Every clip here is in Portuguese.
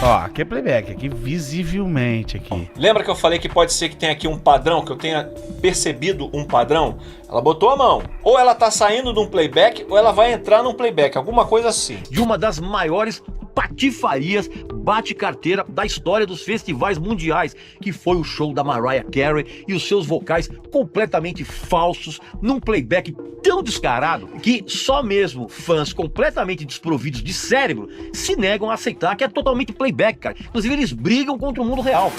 Ó, aqui é playback, aqui visivelmente aqui. Lembra que eu falei que pode ser que tenha aqui um padrão, que eu tenha percebido um padrão? Ela botou a mão. Ou ela tá saindo de um playback, ou ela vai entrar num playback, alguma coisa assim. De uma das maiores patifarias bate-carteira da história dos festivais mundiais, que foi o show da Mariah Carey e os seus vocais completamente falsos, num playback tão descarado que só mesmo fãs completamente desprovidos de cérebro se negam a aceitar que é totalmente playback, cara. Inclusive eles brigam contra o mundo real.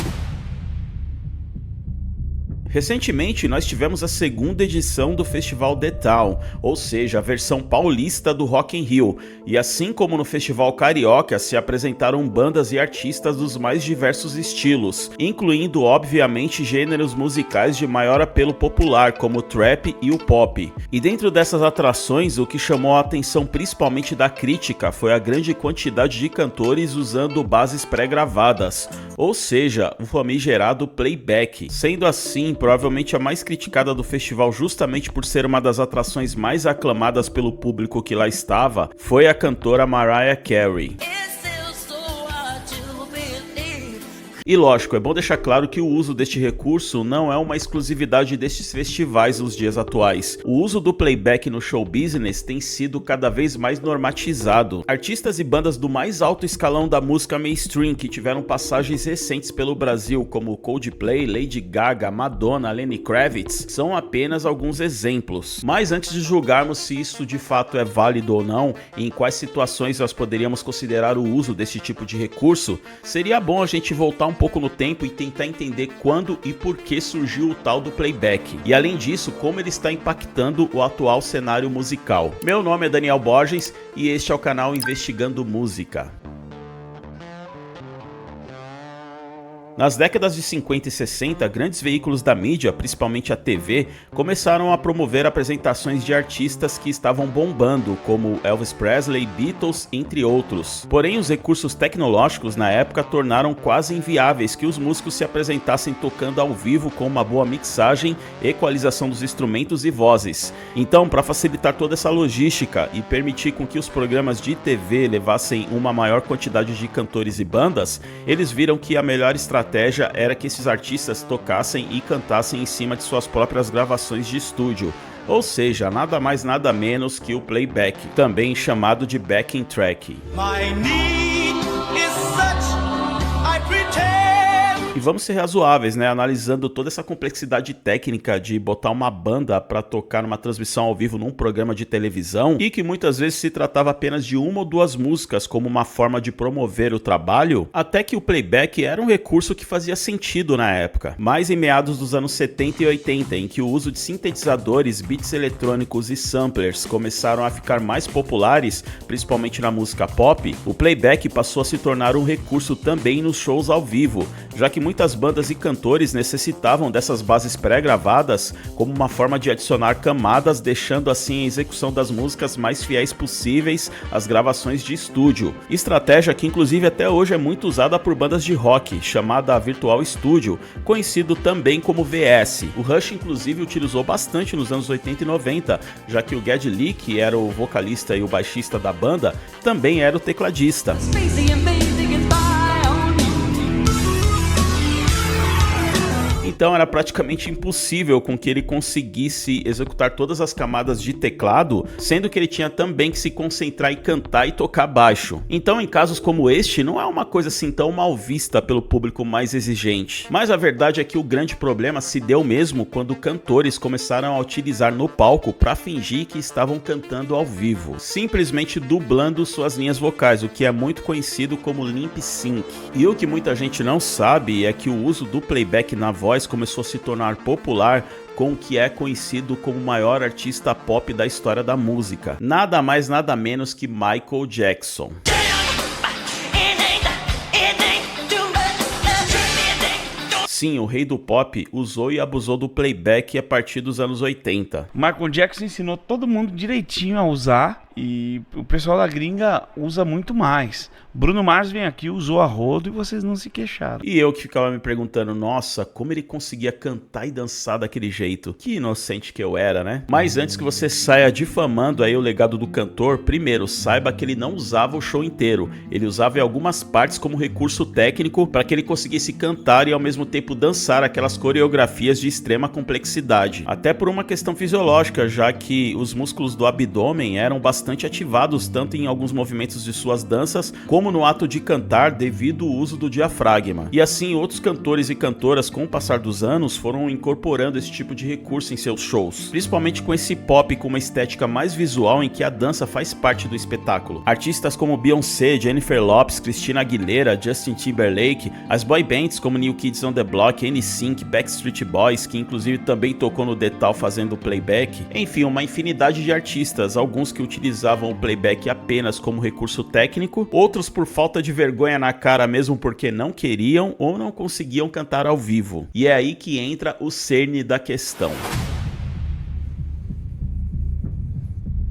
Recentemente, nós tivemos a segunda edição do Festival The Town, ou seja, a versão paulista do Rock in Rio, e assim como no Festival Carioca, se apresentaram bandas e artistas dos mais diversos estilos, incluindo obviamente gêneros musicais de maior apelo popular, como o trap e o pop. E dentro dessas atrações, o que chamou a atenção principalmente da crítica foi a grande quantidade de cantores usando bases pré-gravadas, ou seja, o famigerado playback. Sendo assim, provavelmente a mais criticada do festival, justamente por ser uma das atrações mais aclamadas pelo público que lá estava, foi a cantora Mariah Carey. E lógico, é bom deixar claro que o uso deste recurso não é uma exclusividade destes festivais nos dias atuais. O uso do playback no show business tem sido cada vez mais normatizado. Artistas e bandas do mais alto escalão da música mainstream que tiveram passagens recentes pelo Brasil, como Coldplay, Lady Gaga, Madonna, Lenny Kravitz, são apenas alguns exemplos. Mas antes de julgarmos se isso de fato é válido ou não, e em quais situações nós poderíamos considerar o uso desse tipo de recurso, seria bom a gente voltar um pouco no tempo e tentar entender quando e por que surgiu o tal do playback. E além disso, como ele está impactando o atual cenário musical. Meu nome é Daniel Borges e este é o canal Investigando Música. Nas décadas de 50 e 60, grandes veículos da mídia, principalmente a TV, começaram a promover apresentações de artistas que estavam bombando, como Elvis Presley, Beatles, entre outros. Porém, os recursos tecnológicos na época tornaram quase inviáveis que os músicos se apresentassem tocando ao vivo com uma boa mixagem, equalização dos instrumentos e vozes. Então, para facilitar toda essa logística e permitir com que os programas de TV levassem uma maior quantidade de cantores e bandas, eles viram que a melhor estratégia era que esses artistas tocassem e cantassem em cima de suas próprias gravações de estúdio, ou seja, nada mais nada menos que o playback, também chamado de backing track. E vamos ser razoáveis, né? Analisando toda essa complexidade técnica de botar uma banda para tocar numa transmissão ao vivo num programa de televisão, e que muitas vezes se tratava apenas de uma ou duas músicas como uma forma de promover o trabalho, até que o playback era um recurso que fazia sentido na época. Mas em meados dos anos 70 e 80, em que o uso de sintetizadores, beats eletrônicos e samplers começaram a ficar mais populares, principalmente na música pop, o playback passou a se tornar um recurso também nos shows ao vivo, já que muitas bandas e cantores necessitavam dessas bases pré-gravadas como uma forma de adicionar camadas, deixando assim a execução das músicas mais fiéis possíveis às gravações de estúdio. Estratégia que inclusive até hoje é muito usada por bandas de rock, chamada Virtual Studio, conhecido também como VS. O Rush inclusive utilizou bastante nos anos 80 e 90, já que o Geddy Lee, que era o vocalista e o baixista da banda, também era o tecladista. Então era praticamente impossível com que ele conseguisse executar todas as camadas de teclado, sendo que ele tinha também que se concentrar em cantar e tocar baixo. Então em casos como este, não é uma coisa assim tão mal vista pelo público mais exigente. Mas a verdade é que o grande problema se deu mesmo quando cantores começaram a utilizar no palco para fingir que estavam cantando ao vivo, simplesmente dublando suas linhas vocais, o que é muito conhecido como lip sync. E o que muita gente não sabe é que o uso do playback na voz começou a se tornar popular com o que é conhecido como o maior artista pop da história da música. Nada mais nada menos que Michael Jackson. Sim, o rei do pop usou e abusou do playback a partir dos anos 80. Michael Jackson ensinou todo mundo direitinho a usar E o pessoal da gringa usa muito mais. Bruno Mars vem aqui, usou a rodo e vocês não se queixaram. E eu que ficava me perguntando, nossa, como ele conseguia cantar e dançar daquele jeito? Que inocente que eu era, né? Mas antes que você saia difamando aí o legado do cantor, primeiro, saiba que ele não usava o show inteiro. Ele usava em algumas partes como recurso técnico para que ele conseguisse cantar e ao mesmo tempo dançar aquelas coreografias de extrema complexidade. Até por uma questão fisiológica, já que os músculos do abdômen eram bastante ativados tanto em alguns movimentos de suas danças, como no ato de cantar devido ao uso do diafragma. E assim, outros cantores e cantoras com o passar dos anos foram incorporando esse tipo de recurso em seus shows, principalmente com esse pop com uma estética mais visual em que a dança faz parte do espetáculo. Artistas como Beyoncé, Jennifer Lopez, Christina Aguilera, Justin Timberlake, as boy bands como New Kids on the Block, NSYNC, Backstreet Boys, que inclusive também tocou no The Tal fazendo playback, enfim, uma infinidade de artistas, alguns que utilizavam o playback apenas como recurso técnico, outros por falta de vergonha na cara mesmo porque não queriam ou não conseguiam cantar ao vivo. E é aí que entra o cerne da questão.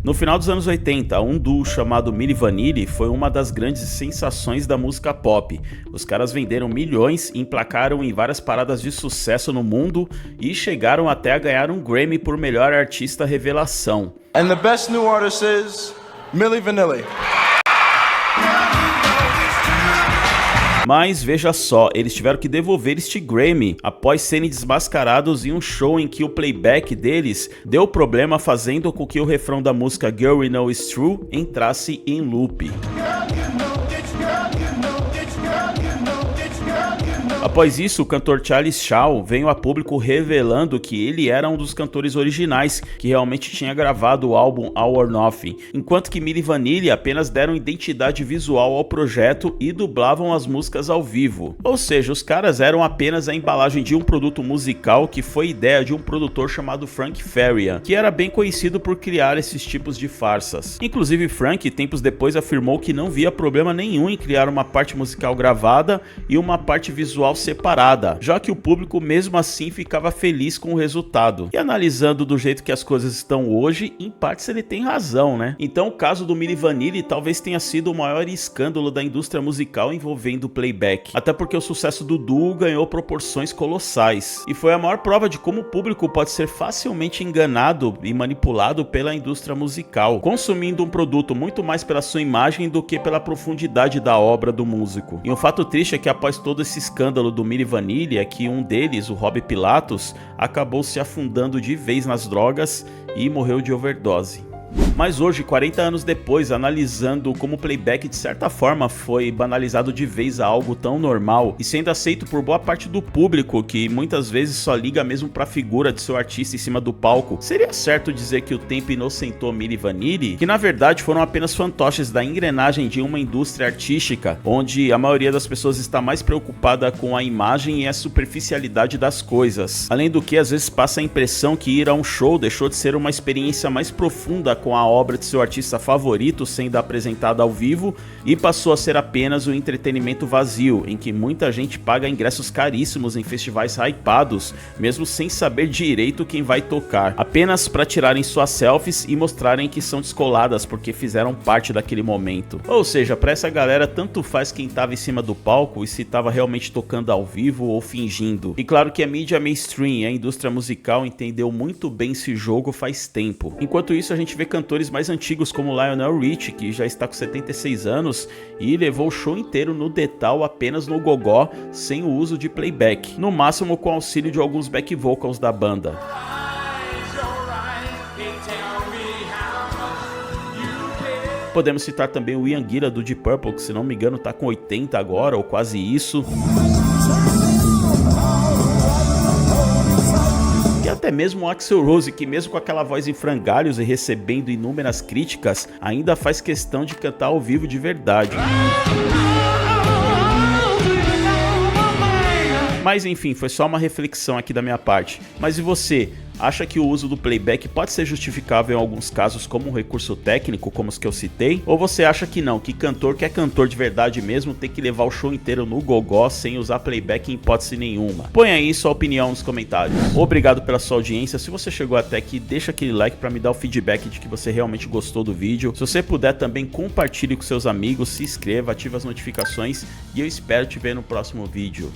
No final dos anos 80, um duo chamado Milli Vanilli foi uma das grandes sensações da música pop. Os caras venderam milhões, emplacaram em várias paradas de sucesso no mundo e chegaram até a ganhar um Grammy por melhor artista revelação. And the best new artist is Milli Vanilli. Mas veja só, eles tiveram que devolver este Grammy após serem desmascarados em um show em que o playback deles deu problema, fazendo com que o refrão da música Girl We Know It's True entrasse em loop. Após isso, o cantor Charles Shaw veio a público revelando que ele era um dos cantores originais que realmente tinha gravado o álbum All or Nothing, enquanto que Milli Vanilli apenas deram identidade visual ao projeto e dublavam as músicas ao vivo. Ou seja, os caras eram apenas a embalagem de um produto musical que foi ideia de um produtor chamado Frank Farian, que era bem conhecido por criar esses tipos de farsas. Inclusive, Frank, tempos depois, afirmou que não via problema nenhum em criar uma parte musical gravada e uma parte visual separada, já que o público mesmo assim ficava feliz com o resultado. E analisando do jeito que as coisas estão hoje, em partes ele tem razão, né? Então o caso do Milli Vanilli talvez tenha sido o maior escândalo da indústria musical envolvendo o playback, até porque o sucesso do duo ganhou proporções colossais, e foi a maior prova de como o público pode ser facilmente enganado e manipulado pela indústria musical, consumindo um produto muito mais pela sua imagem do que pela profundidade da obra do músico. E um fato triste é que após todo esse escândalo do Milli Vanilli é que um deles, o Rob Pilatus, acabou se afundando de vez nas drogas e morreu de overdose. Mas hoje, 40 anos depois, analisando como o playback de certa forma foi banalizado de vez a algo tão normal e sendo aceito por boa parte do público que muitas vezes só liga mesmo pra figura de seu artista em cima do palco, seria certo dizer que o tempo inocentou Milli Vanilli? Que na verdade foram apenas fantoches da engrenagem de uma indústria artística, onde a maioria das pessoas está mais preocupada com a imagem e a superficialidade das coisas. Além do que, às vezes passa a impressão que ir a um show deixou de ser uma experiência mais profunda com a obra de seu artista favorito sendo apresentada ao vivo e passou a ser apenas um entretenimento vazio, em que muita gente paga ingressos caríssimos em festivais hypados, mesmo sem saber direito quem vai tocar, apenas para tirarem suas selfies e mostrarem que são descoladas porque fizeram parte daquele momento. Ou seja, para essa galera tanto faz quem estava em cima do palco e se estava realmente tocando ao vivo ou fingindo. E claro que a mídia mainstream e a indústria musical entendeu muito bem esse jogo faz tempo. Enquanto isso, a gente vê cantores mais antigos como Lionel Richie, que já está com 76 anos e levou o show inteiro no The Tal apenas no gogó, sem o uso de playback, no máximo com auxílio de alguns back vocals da banda. Podemos citar também o Ian Gillan do Deep Purple, que se não me engano está com 80 agora, ou quase isso. E até mesmo o Axl Rose, que mesmo com aquela voz em frangalhos e recebendo inúmeras críticas, ainda faz questão de cantar ao vivo de verdade. Mas enfim, foi só uma reflexão aqui da minha parte. Mas e você? Acha que o uso do playback pode ser justificável em alguns casos como um recurso técnico, como os que eu citei? Ou você acha que não, que cantor que é cantor de verdade mesmo tem que levar o show inteiro no gogó sem usar playback em hipótese nenhuma? Põe aí sua opinião nos comentários. Obrigado pela sua audiência. Se você chegou até aqui, deixa aquele like para me dar o feedback de que você realmente gostou do vídeo. Se você puder também, compartilhe com seus amigos, se inscreva, ative as notificações e eu espero te ver no próximo vídeo.